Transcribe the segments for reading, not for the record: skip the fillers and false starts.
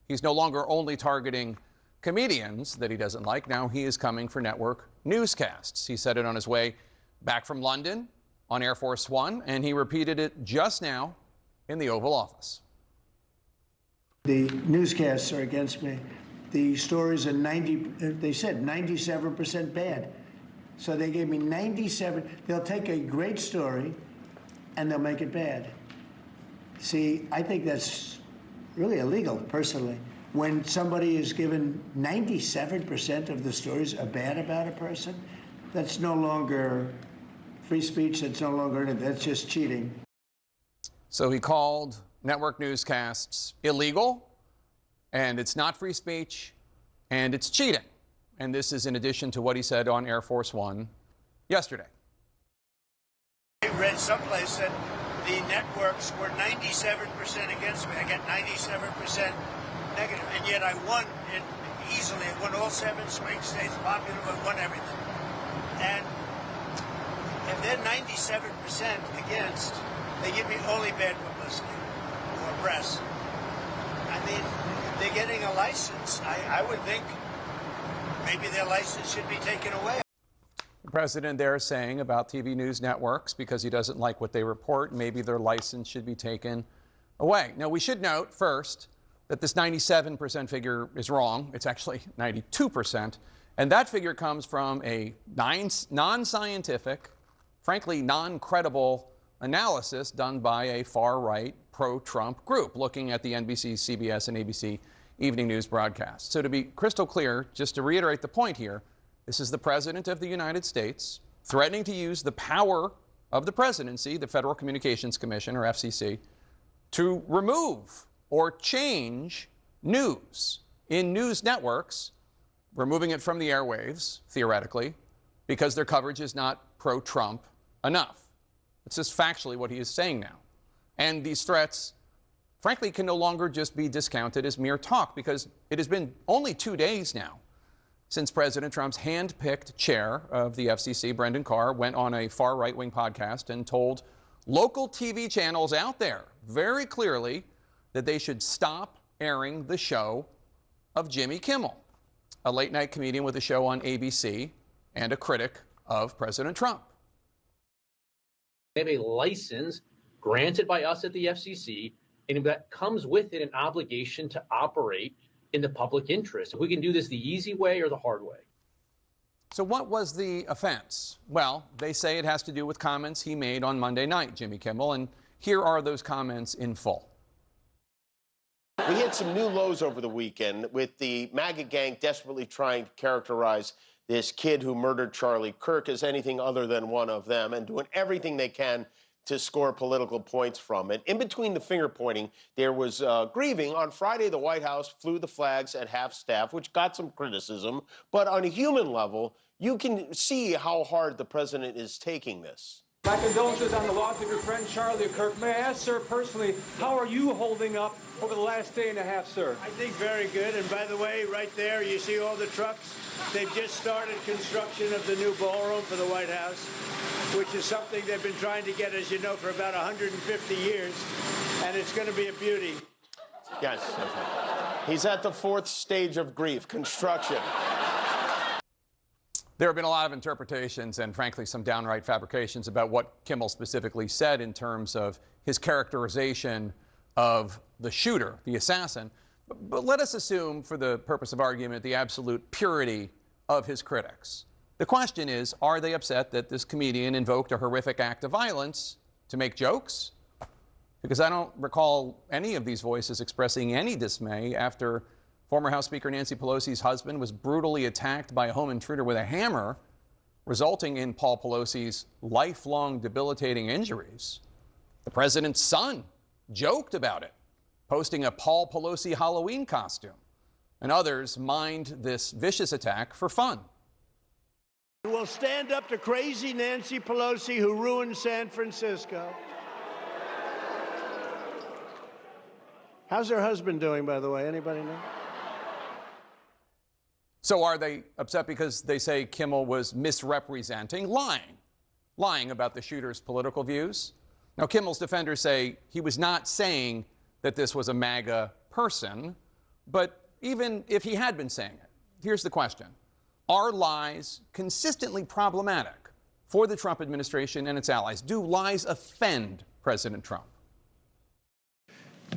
He's no longer only targeting comedians that he doesn't like. Now he is coming for network newscasts. He said it on his way back from London on Air Force One, and he repeated it just now in the Oval Office. The newscasts are against me. The stories are they said 97% bad. So they gave me 97. They'll take a great story and they'll make it bad. See, I think that's really illegal, personally. When somebody is given 97% of the stories are bad about a person, that's no longer free speech, that's no longer, that's just cheating. So he called network newscasts illegal, and it's not free speech, and it's cheating. And this is in addition to what he said on Air Force One yesterday. I read someplace that the networks were 97% against me. I got 97% negative, and yet I won it easily. I won all 7 swing states, popular, but won everything. And if they're 97% against, they give me only bad publicity or press. I mean, they're getting a license. I would think maybe their license should be taken away. The president there saying about TV news networks, because he doesn't like what they report, maybe their license should be taken away. Now, we should note first that this 97% figure is wrong. It's actually 92%. And that figure comes from a non-scientific, frankly, non-credible analysis done by a far-right pro-Trump group looking at the NBC, CBS, and ABC evening news broadcasts. So to be crystal clear, just to reiterate the point here, this is the President of the United States threatening to use the power of the presidency, the Federal Communications Commission, or FCC, to remove or change news in news networks, removing it from the airwaves, theoretically, because their coverage is not pro-Trump enough. It's just factually what he is saying now. And these threats, frankly, can no longer just be discounted as mere talk, because it has been only 2 days now since President Trump's hand-picked chair of the FCC, Brendan Carr, went on a far right-wing podcast and told local TV channels out there very clearly that they should stop airing the show of Jimmy Kimmel, a late-night comedian with a show on ABC and a critic of President Trump. They have a license granted by us at the FCC, and that comes with it an obligation to operate in the public interest. We can do this the easy way or the hard way. So what was the offense? Well, they say it has to do with comments he made on Monday night, Jimmy Kimmel, and here are those comments in full. We hit some new lows over the weekend with the MAGA gang desperately trying to characterize this kid who murdered Charlie Kirk as anything other than one of them and doing everything they can to score political points from it. In between the finger-pointing, there was grieving. On Friday, the White House flew the flags at half-staff, which got some criticism. But on a human level, you can see how hard the president is taking this. My condolences on the loss of your friend Charlie Kirk. May I ask, sir, personally, how are you holding up over the last day and a half, sir? I think very good. And by the way, right there, you see all the trucks? They've just started construction of the new ballroom for the White House, which is something they've been trying to get, as you know, for about 150 years. And it's going to be a beauty. Yes. He's at the 4th stage of grief, construction. There have been a lot of interpretations and, frankly, some downright fabrications about what Kimmel specifically said in terms of his characterization of the shooter, the assassin. But let us assume, for the purpose of argument, the absolute purity of his critics. The question is, are they upset that this comedian invoked a horrific act of violence to make jokes? Because I don't recall any of these voices expressing any dismay after former House Speaker Nancy Pelosi's husband was brutally attacked by a home intruder with a hammer, resulting in Paul Pelosi's lifelong debilitating injuries. The president's son joked about it, posting a Paul Pelosi Halloween costume, and others mined this vicious attack for fun. We'll stand up to crazy Nancy Pelosi, who ruined San Francisco. How's her husband doing, by the way? Anybody know? So are they upset because they say Kimmel was misrepresenting, lying about the shooter's political views? Now, Kimmel's defenders say he was not saying that this was a MAGA person, But even if he had been saying it, here's the question. Are lies consistently problematic for the Trump administration and its allies? Do lies offend President Trump?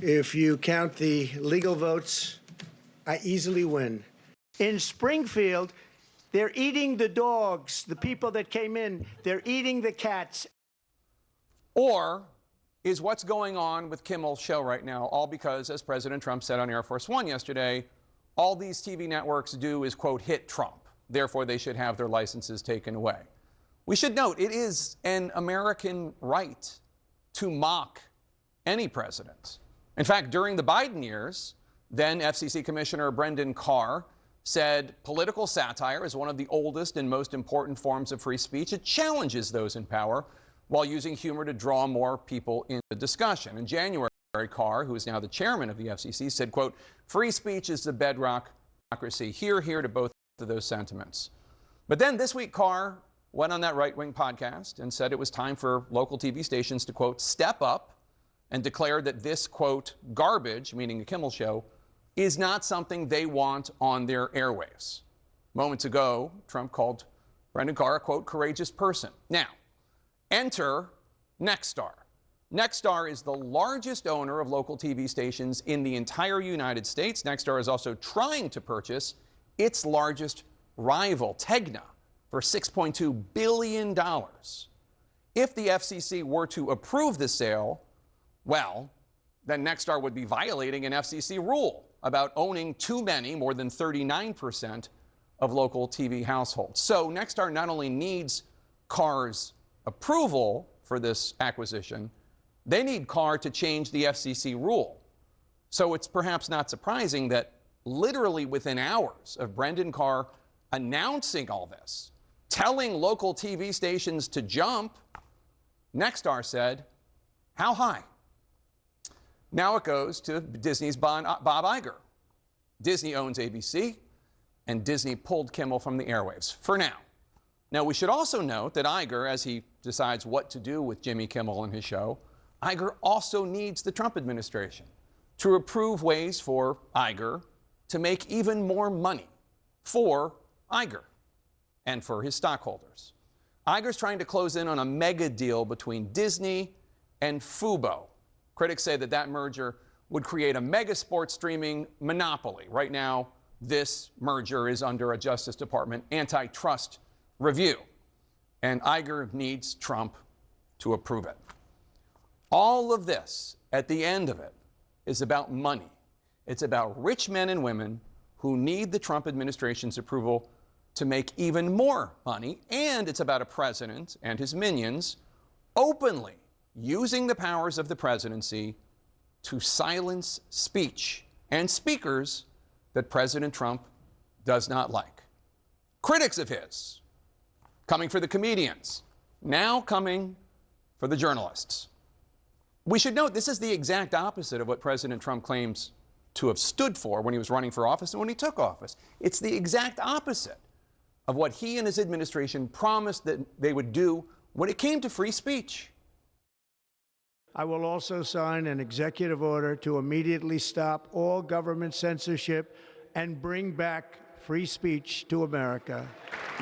If you count the legal votes, I easily win. In Springfield, they're eating the dogs, the people that came in, they're eating the cats. Or is what's going on with Kimmel's show right now all because, as President Trump said on Air Force One yesterday, all these TV networks do is, quote, hit Trump. Therefore, they should have their licenses taken away. We should note it is an American right to mock any president. In fact, during the Biden years, then FCC Commissioner Brendan Carr said political satire is one of the oldest and most important forms of free speech. It challenges those in power while using humor to draw more people into the discussion. In January, Carr, who is now the chairman of the FCC, said, quote, free speech is the bedrock of democracy. Hear to both of those sentiments. But then this week, Carr went on that right-wing podcast and said it was time for local TV stations to, quote, step up, and declared that this, quote, garbage, meaning the Kimmel Show, is not something they want on their airwaves. Moments ago, Trump called Brendan Carr a, quote, courageous person. Now, enter Nexstar. Nexstar is the largest owner of local TV stations in the entire United States. Nexstar is also trying to purchase its largest rival, Tegna, for $6.2 billion. If the FCC were to approve the sale, well, then Nexstar would be violating an FCC rule about owning too many, more than 39% of local TV households. So Nexstar not only needs Carr's approval for this acquisition, they need Carr to change the FCC rule. So it's perhaps not surprising that literally within hours of Brendan Carr announcing all this, telling local TV stations to jump, Nexstar said, how high? Now it goes to Disney's Bob Iger. Disney owns ABC, and Disney pulled Kimmel from the airwaves for now. Now, we should also note that Iger, as he decides what to do with Jimmy Kimmel and his show, Iger also needs the Trump administration to approve ways for Iger to make even more money for Iger and for his stockholders. Iger's trying to close in on a mega deal between Disney and Fubo. Critics say that that merger would create a mega sports streaming monopoly. Right now, this merger is under a Justice Department antitrust review, and Iger needs Trump to approve it. All of this, at the end of it, is about money. It's about rich men and women who need the Trump administration's approval to make even more money, and it's about a president and his minions openly using the powers of the presidency to silence speech and speakers that President Trump does not like. Critics of his, coming for the comedians, now coming for the journalists. We should note this is the exact opposite of what President Trump claims to have stood for when he was running for office and when he took office. It's the exact opposite of what he and his administration promised that they would do when it came to free speech. I will also sign an executive order to immediately stop all government censorship and bring back free speech to America.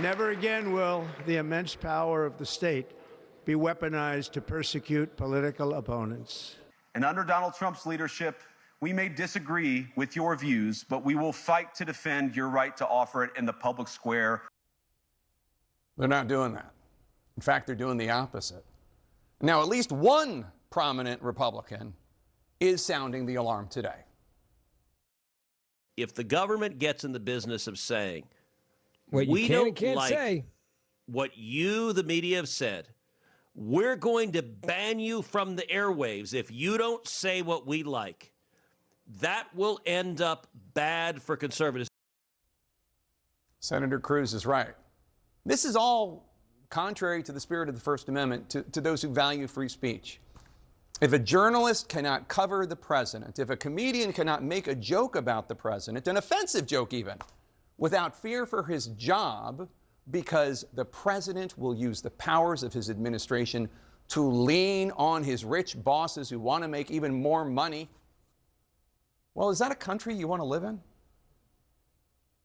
Never again will the immense power of the state be weaponized to persecute political opponents. And under Donald Trump's leadership, we may disagree with your views, but we will fight to defend your right to offer it in the public square. They're not doing that. In fact, they're doing the opposite. Now, at least one prominent Republican is sounding the alarm today. If the government gets in the business of saying, what you we can and don't can't like say what you, the media, have said, we're going to ban you from the airwaves if you don't say what we like. That will end up bad for conservatives. Senator Cruz is right. This is all contrary to the spirit of the First Amendment to those who value free speech. If a journalist cannot cover the president, if a comedian cannot make a joke about the president, an offensive joke even, without fear for his job, because the president will use the powers of his administration to lean on his rich bosses who want to make even more money, Well, is that a country you want to live in?